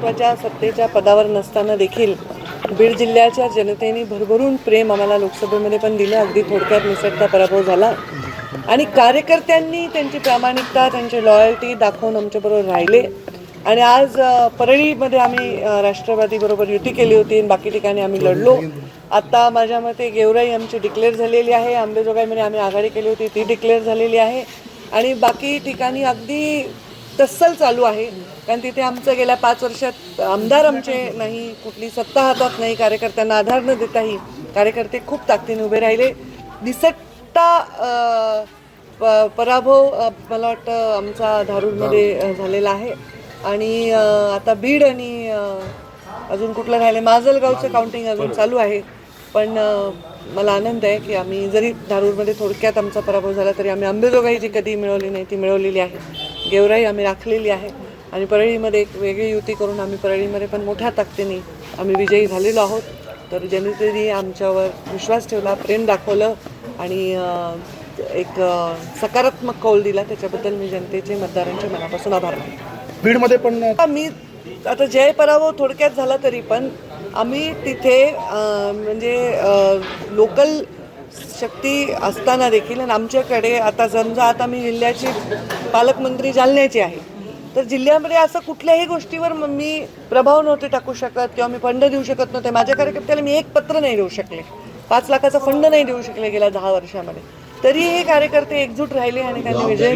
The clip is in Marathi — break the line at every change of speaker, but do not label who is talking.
महत्त्वाच्या सत्तेच्या पदावर नसताना देखील बीड जिल्ह्याच्या जनतेने भरभरून प्रेम आम्हाला लोकसभेमध्ये पण दिलं. अगदी थोडक्यात निसटता पराभव झाला आणि कार्यकर्त्यांनी त्यांची प्रामाणिकता, त्यांची लॉयल्टी दाखवून आमच्याबरोबर राहिले. आणि आज परळीमध्ये आम्ही राष्ट्रवादीबरोबर युती केली होती आणि बाकी ठिकाणी आम्ही लढलो. आता माझ्या मते गेवराई आमची डिक्लेअर झालेली आहे. अंबेजोगाईमध्ये आम्ही आघाडी केली होती, ती डिक्लेअर झालेली आहे. आणि बाकी ठिकाणी अगदी तस्सल चालू आहे, कारण तिथे आमचं गेल्या 5 वर्षात आमदार आमचे नाही, कुठली सत्ता हातात नाही, कार्यकर्त्यांना आधार न देताही कार्यकर्ते खूप ताकदीने उभे राहिले. निसटता पराभव मला वाटतं आमचा धारूरमध्ये झालेला आहे. आणि आता बीड आणि अजून कुठलं राहिले, माजलगावचं काउंटिंग अजून चालू आहे. पण मला आनंद आहे की आम्ही जरी धारूरमध्ये थोडक्यात आमचा पराभव झाला तरी आम्ही अंबेजोगाई जी कधी मिळवली नाही ती मिळवलेली आहे. गेवराई आम्ही राखलेली आहे आणि परळीमध्ये एक वेगळी युती करून आम्ही परळीमध्ये पण मोठ्या ताकदीने आम्ही विजयी झालेलो आहोत. तर जनतेने आमच्यावर विश्वास ठेवला, प्रेम दाखवलं आणि एक सकारात्मक कौल दिला. त्याच्याबद्दल मी जनतेचे, मतदारांचे मनापासून आभार मानतो.
बीडमध्ये पण
मी आता जय पराभव थोडक्यात झाला तरी पण आम्ही तिथे म्हणजे लोकल शक्ती असताना देखील आणि आमच्याकडे आता समजा आता मी जिल्ह्याची पालकमंत्री जालन्याची आहे, तर जिल्ह्यामध्ये असं कुठल्याही गोष्टीवर मी प्रभाव नव्हते टाकू शकत किंवा मी फंड देऊ शकत नव्हते. माझ्या कार्यकर्त्याला मी एक पत्र नाही देऊ शकले, 5 लाखाचा फंड नाही देऊ शकले गेल्या 10 वर्षामध्ये. तरी हे कार्यकर्ते एकजूट राहिले आणि त्यांनी विजय